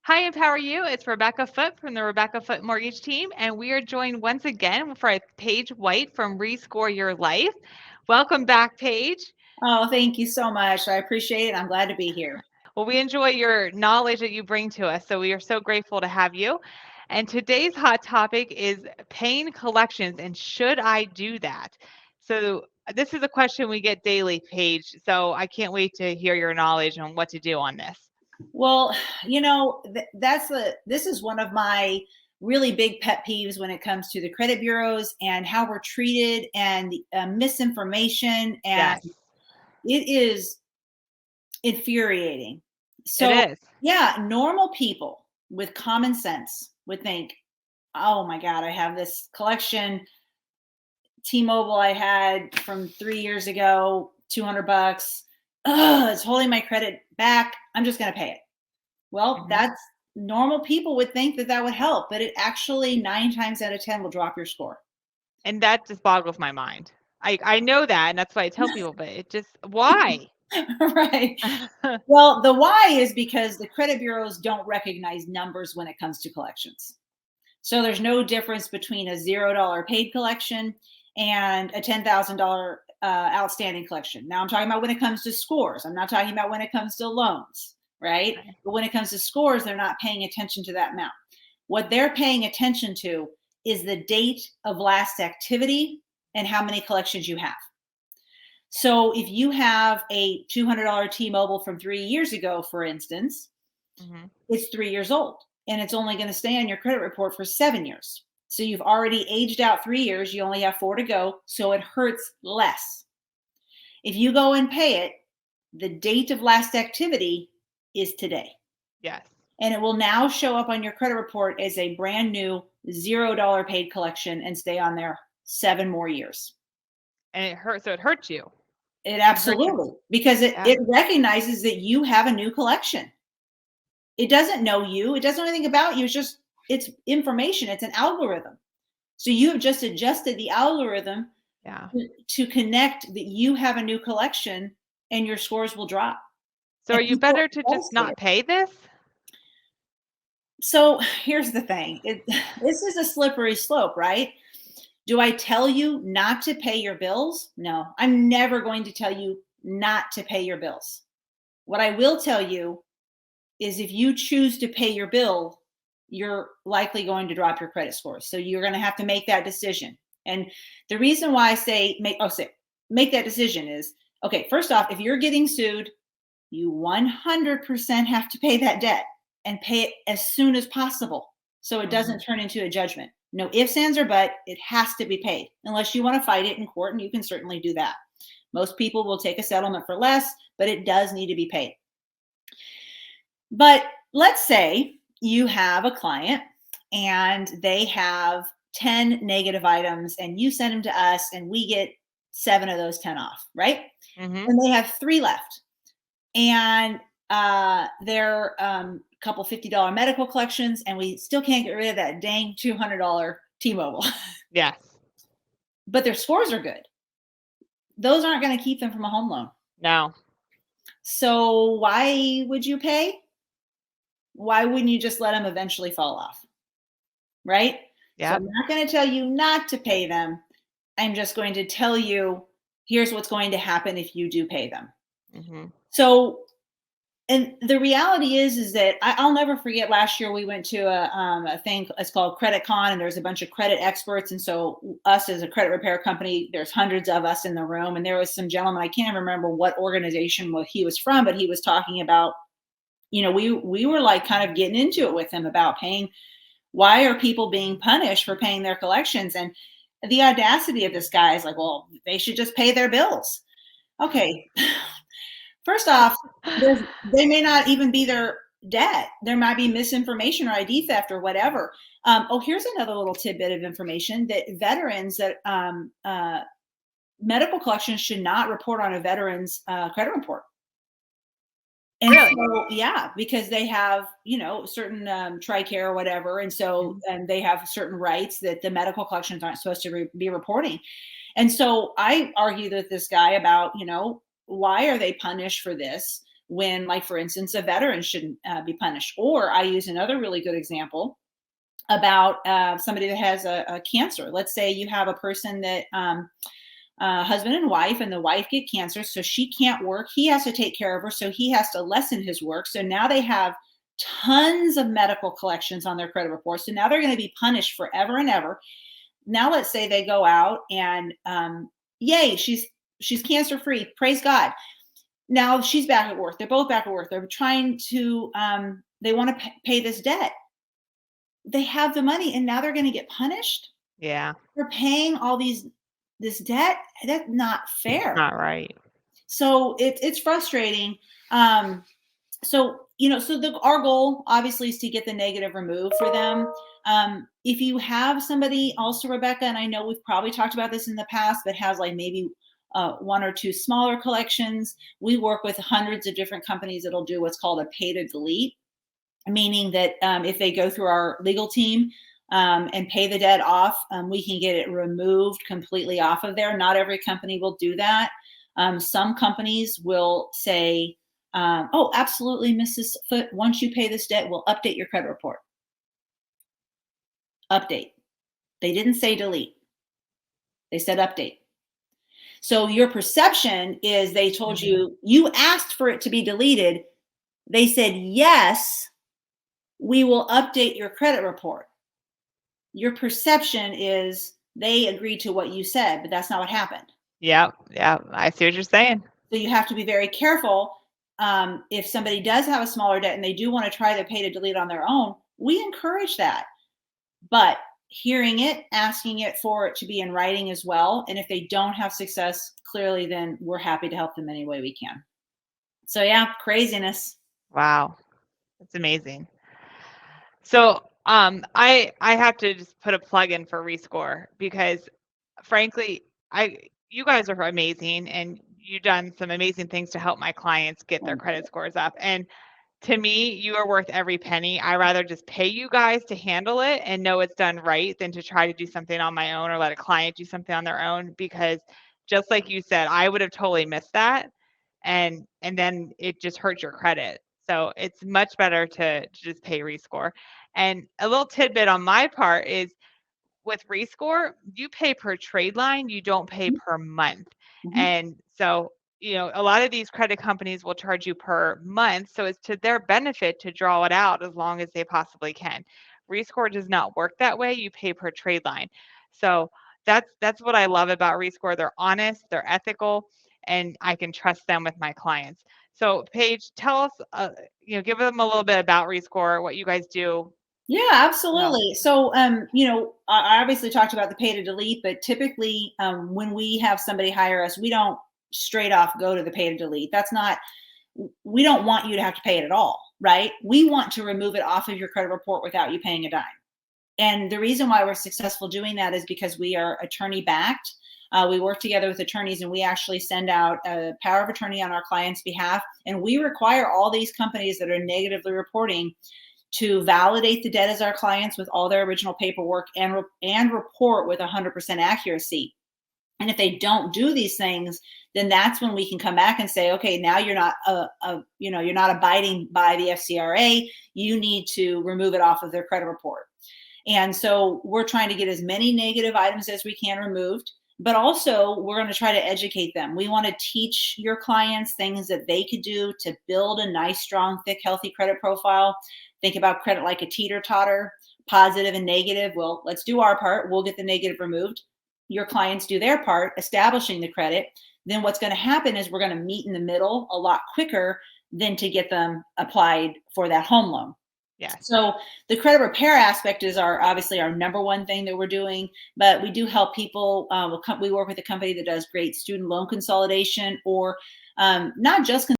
Hi, and how are you? It's Rebecca Foote from the Rebecca Foote Mortgage Team, and we are joined once again for Paige White from Rescore Your Life. Welcome back, Paige. Oh, thank you so much. I appreciate it. I'm glad to be here. Well, we enjoy your knowledge that you bring to us, so we are so grateful to have you. And today's hot topic is paying collections, and should I do that? So, this is a question we get daily, Paige. So, I can't wait to hear your knowledge on what to do on this. Well, this is one of my really big pet peeves when it comes to the credit bureaus and how we're treated and the misinformation, and Yes, it is infuriating. it So, is. yeah, normal people with common sense would think, "Oh my God, I have this collection T-Mobile I had from 3 years ago, $200. Ugh, it's holding my credit back. I'm just going to pay it." Well, Mhm. that's normal people would think that that would help, but it actually 9 times out of 10 will drop your score. And that just boggles my mind. I know that, and that's why I tell people, but it just why? Right. Well, the why is because the credit bureaus don't recognize numbers when it comes to collections. So there's no difference between a $0 paid collection and a $10,000 outstanding collection. Now I'm talking about when it comes to scores. I'm not talking about when it comes to loans, right? Okay. But when it comes to scores, they're not paying attention to that amount. What they're paying attention to is the date of last activity and how many collections you have. So if you have a $200 T-Mobile from 3 years ago, for instance, Mhm. it's 3 years old and it's only going to stay on your credit report for 7 years. So you've already aged out 3 years. You only have 4 to go. So it hurts less. If you go and pay it, the date of last activity is today. Yes. And it will now show up on your credit report as a brand new $0 paid collection and stay on there 7 more years. And it hurts, so it hurts you. It It hurts your absolutely, because it, yeah. it recognizes that you have a new collection. It doesn't know you. It doesn't know anything about you. It's information. It's an algorithm. So you have just adjusted the algorithm Yeah. to connect that you have a new collection and your scores will drop. So are And you people better are to just devastated. not pay this? So here's the thing. This is a slippery slope, right? Do I tell you not to pay your bills? No, I'm never going to tell you not to pay your bills. What I will tell you is if you choose to pay your bill, you're likely going to drop your credit score. So you're going to have to make that decision. And the reason why I say make that decision is, okay, first off, if you're getting sued, you 100% have to pay that debt and pay it as soon as possible so it doesn't Mhm. turn into a judgment. No ifs, ands, or but, it has to be paid unless you want to fight it in court, and you can certainly do that. Most people will take a settlement for less, but it does need to be paid. But let's say you have a client and they have 10 negative items and you send them to us and we get 7 of those 10 off, right? Mhm. And they have 3 left. And they're a couple $50 medical collections, and we still can't get rid of that dang $200 T-Mobile. Yes. But their scores are good. Those aren't going to keep them from a home loan. No. So why would you pay? Why wouldn't you just let them eventually fall off? Right? So Yep. I'm not going to tell you not to pay them. I'm just going to tell you here's what's going to happen if you do pay them. Mhm. So, and the reality is that I'll never forget last year we went to a thing. It's called Credit Con, and there's a bunch of credit experts. And so us as a credit repair company, there's hundreds of us in the room, and there was some gentleman, I can't remember what organization he was from, but he was talking about, we were like kind of getting into it with him about paying. Why are people being punished for paying their collections? And the audacity of this guy is like, well, they should just pay their bills. Okay, first off, they may not even be their debt. There might be misinformation or ID theft or whatever. Here's another little tidbit of information that veterans that medical collections should not report on a veteran's credit report. And Really? so, yeah, because they have, certain TRICARE or whatever. And so, Mhm. and they have certain rights that the medical collections aren't supposed to be reporting. And so I argued with this guy about, why are they punished for this? when, like, for instance, a veteran shouldn't be punished. Or I use another really good example about somebody that has a cancer. Let's say you have a person that husband and wife, and the wife get cancer, so she can't work. He has to take care of her, so he has to lessen his work. So now they have tons of medical collections on their credit report. So now they're going to be punished forever and ever. Now let's say they go out and yay, she's cancer free. Praise God. Now she's back at work. They're both back at work. They're trying to they want to pay this debt. They have the money, and now they're going to get punished. Yeah. They're paying all this debt. That's not fair. Not right. So it's frustrating. So our goal obviously is to get the negative removed for them. If you have somebody also, Rebecca, and I know we've probably talked about this in the past, but has like maybe one or two smaller collections, we work with hundreds of different companies that'll do what's called a pay to delete, meaning that if they go through our legal team and pay the debt off, we can get it removed completely off of there. Not every company will do that. Some companies will say, oh, absolutely, Mrs. Foote, once you pay this debt, we'll update your credit report. Update. They didn't say delete. They said update. So your perception is they told you, you asked for it to be deleted. They said, yes, we will update your credit report. Your perception is they agreed to what you said, but that's not what happened. Yeah. I see what you're saying. So you have to be very careful. If somebody does have a smaller debt and they do want to try to pay to delete on their own, we encourage that. But hearing it, asking it for it to be in writing as well. And if they don't have success, clearly, then we're happy to help them any way we can. So yeah, craziness. Wow. That's amazing. So I have to just put a plug in for Rescore, because frankly, you guys are amazing, and you've done some amazing things to help my clients get their credit scores up. And to me, you are worth every penny. I rather just pay you guys to handle it and know it's done right than to try to do something on my own or let a client do something on their own, because just like you said, I would have totally missed that. And then it just hurts your credit. So it's much better to just pay Rescore. And a little tidbit on my part is, with Rescore, you pay per trade line, you don't pay per month. And so, a lot of these credit companies will charge you per month. So it's to their benefit to draw it out as long as they possibly can. Rescore does not work that way. You pay per trade line. So that's what I love about Rescore. They're honest, they're ethical, and I can trust them with my clients. So Paige, tell us, give them a little bit about Rescore, what you guys do. Yeah, absolutely. So, I obviously talked about the pay to delete, but typically, when we have somebody hire us, we don't straight off go to the pay to delete. We don't want you to have to pay it at all, right? We want to remove it off of your credit report without you paying a dime. And the reason why we're successful doing that is because we are attorney backed. We work together with attorneys, and we actually send out a power of attorney on our client's behalf. And we require all these companies that are negatively reporting to validate the debt as our clients with all their original paperwork and report with 100% accuracy. And if they don't do these things, then that's when we can come back and say, okay, now you're not you're not abiding by the FCRA. You need to remove it off of their credit report. And so we're trying to get as many negative items as we can removed, but also we're going to try to educate them. We want to teach your clients things that they could do to build a nice, strong, thick, healthy credit profile. Think about credit like a teeter-totter, positive and negative. Well, let's do our part. We'll get the negative removed. Your clients do their part, establishing the credit. Then what's going to happen is we're going to meet in the middle a lot quicker than to get them applied for that home loan. Yeah. So the credit repair aspect is obviously our number one thing that we're doing, but we do help people. We work with a company that does great student loan consolidation, or not just